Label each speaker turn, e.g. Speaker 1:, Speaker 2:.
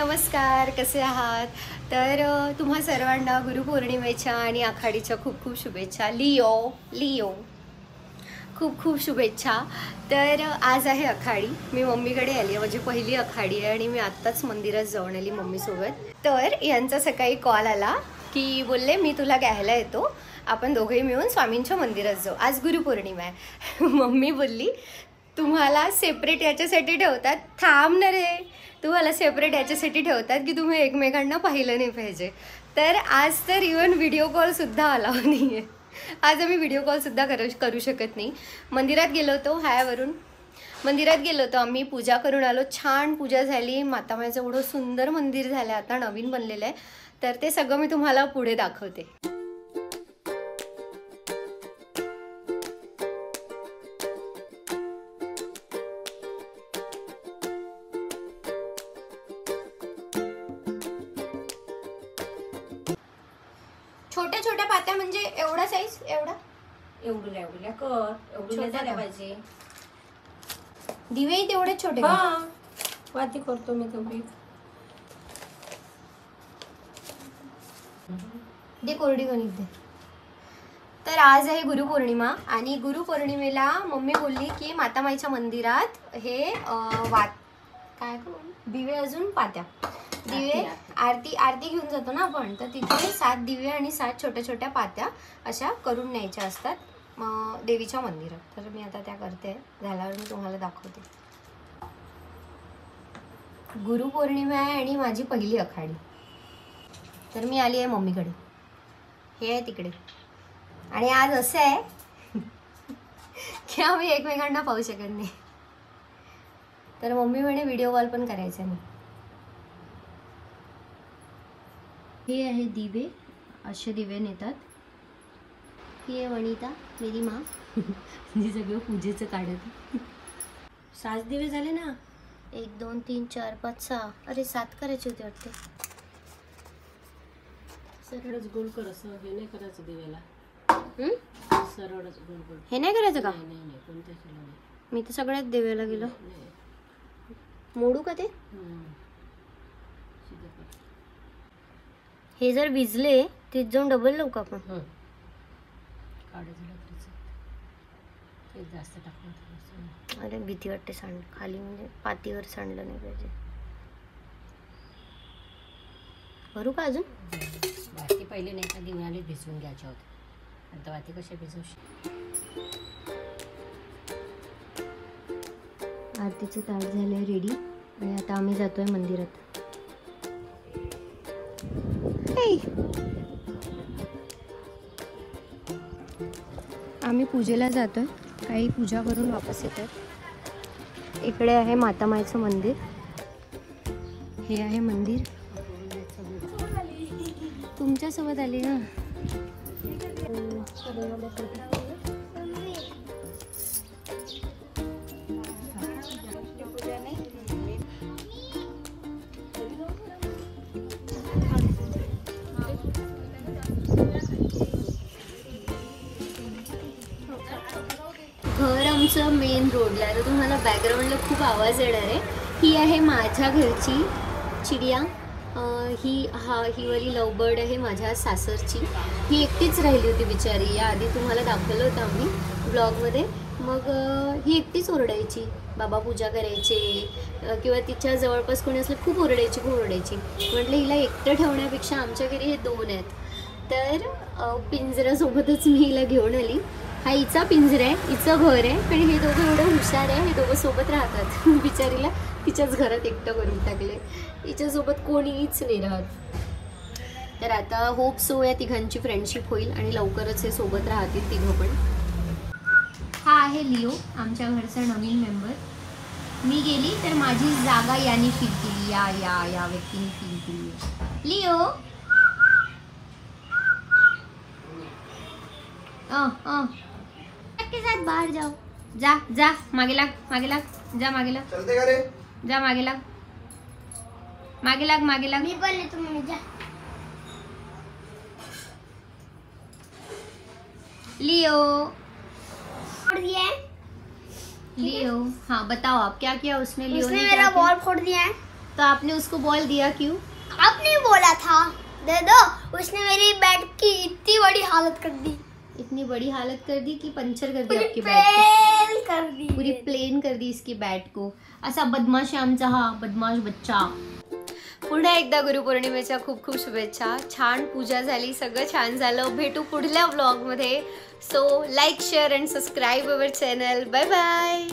Speaker 1: नमस्कार, कसे आहात? तर तुम्हा सर्वांना गुरुपौर्णिमेच्या आणि आखाडीच्या खूप खूप शुभेच्छा. लिओ खूप खूप शुभेच्छा. तर आज आहे आखाडी. मी मम्मीकडे आली आहे, माझी पहिली आखाडी आहे आणि मी आत्ताच मंदिरात जाऊन आली मम्मीसोबत. तर यांचा सकाळी कॉल आला की बोलले मी तुला घ्यायला येतो, आपण दोघेही मिळून स्वामींच्या मंदिरात जाऊ, आज गुरुपौर्णिमा आहे. मम्मी बोलली तुम्हाला सेपरेट याच्यासाठी ठेवतात, थांब ना रे, तुम्हाला सेपरेट याच्यासाठी ठेवतात की तुम्ही एकमेकांना पाहिलं नाही पाहिजे. तर आज तर इवन व्हिडिओ कॉलसुद्धा अलाव नाही आहे. आज आम्ही व्हिडिओ कॉलसुद्धा करू शकत नाही. मंदिरात गेलो होतो, हायावरून मंदिरात गेलो होतो आम्ही, पूजा करून आलो, छान पूजा झाली. मातामाईचं एवढं सुंदर मंदिर झालं, आता नवीन बनलेलं आहे. तर ते सगळं मी तुम्हाला पुढे दाखवते. छोट्या छोट्या पात्या म्हणजे एवढा साईज,
Speaker 2: एवढ्या कर, एवढ्या झाल्या पाहिजे.
Speaker 1: दिवे तेवढे छोटे
Speaker 2: वाती करतो मी तुम्ही.
Speaker 1: दे कोरडी गणित दे. तर आज आहे गुरुपौर्णिमा आणि गुरुपौर्णिमेला मम्मी बोलली की मातामाईच्या मंदिरात हे काय दिवे अजून पात्या, दिवे आरती घेऊन जातो ना आपण, तर तिथे 7 दिवे आणि 7 छोट्या छोट्या पात्या अशा करून न्यायच्या असतात देवीच्या मंदिरात. तर मी आता त्या करते, झाल्यावर मी तुम्हाला दाखवते. गुरुपौर्णिमा आहे आणि माझी पहिली आखाडी. तर मी आली आहे मम्मीकडे, हे आहे तिकडे. आणि आज असं आहे की आम्ही एकमेकांना पाहू शकत नाही. तर मम्मी म्हणे व्हिडिओ कॉल पण करायचा नाही. हे आहे दिवे, असे दिवे नेतात. ही आहे वनिता, मेरी माँ, जी सगळं पूजेचं काढत. 7 दिवे झाले ना, 1 2 3 4 5 6, अरे 7 करायचे होते वाटते.
Speaker 2: सरळच गोल कर, असं हे नाही करायचं दिव्याला. सरळच गोल गोल.
Speaker 1: हे नाही करायचं का?
Speaker 2: नाही कोणत्याच नाही.
Speaker 1: मी तर सगळ्यात दिव्याला गेलो. मोडू का ते? हे जर विजले ते जाऊन डबल लावू का आपण?
Speaker 2: जास्त टाकलं.
Speaker 1: अरे भीती वाटते सांड खाली, म्हणजे पातीवर सांडलं नाही पाहिजे. भरू का अजून?
Speaker 2: वाती पहिले नाही का दिव्याला भिजवून घ्यायच्या होत्या, आता वाती कशा भिजवशी.
Speaker 1: आरतीचं ताट झालंय रेडी आणि आता आम्ही जातोय मंदिरात. आम्ही पूजेला जातोय, काही पूजा करून वापस येतात. इकडे आहे मातामाईचं मंदिर, हे आहे मंदिर. तुमच्यासोबत आली ना. घर आमचं मेन रोडला आहे, तर तुम्हाला बॅकग्राऊंडला खूप आवाज येणार आहे. ही आहे माझ्या घरची चिडिया. ही वाली लवबर्ड आहे माझ्या सासरची. ही एकटीच राहिली होती बिचारी, याआधी तुम्हाला दाखवलं होतं आम्ही ब्लॉगमध्ये. मग ही एकटीच ओरडायची, बाबा पूजा करायचे किंवा तिच्या जवळपास कोणी असलं खूप ओरडायची. म्हटलं हिला एकटं ठेवण्यापेक्षा आमच्या घरी हे 2 आहेत. तर पिंजऱ्यासोबतच मी हिला घेऊन आली. हा हिचा पिंजरा आहे, हिचं घर आहे, आणि हे दोघं एवढं हुशार आहे, हे दोघं सोबत राहतात. बिचारीला तिच्याच घरात एकटं करून टाकले, हिच्यासोबत कोणीच नाही राहत. तर आता होप सो या तिघांची फ्रेंडशिप होईल आणि लवकरच हे सोबत राहतील तिघं पण. हा आहे लिओ, आमच्या घरचा नवीन मेंबर. मी गेली तर माझी जागा याने फील केली, या व्यक्तीने फील केली. लिओ के साथ बाहर जाओ. जा मागे लाग, जा मागे लाग. चलते का रे? जा मागे लाग. मी बोलले तुम्ही जा. लियो हाँ बताओ आप क्या किया उसने? लियो ने
Speaker 3: मेरा बॉल फोड़ दिया है.
Speaker 1: तो आपने उसको बॉल दिया क्यों?
Speaker 3: आपने बोला था दे दो, उसने मेरी बैट की इतनी बड़ी हालत कर दी।
Speaker 1: इतनी बड़ी हालत कर दी कि पंचर कर दी
Speaker 3: पूरी
Speaker 1: आपकी बैट को,
Speaker 3: प्लेन कर दी,
Speaker 1: पूरी प्लेन कर दी इसकी बॅट को. असा बदमाश आहे आमचा हा बदमाश बच्चा. पुन्हा एकदा गुरुपौर्णिमेच्या खूप खूप शुभेच्छा. छान पूजा झाली, सगळं छान झालं. भेटू पुढल्या व्लॉगमध्ये. So like share and subscribe our channel. Bye bye.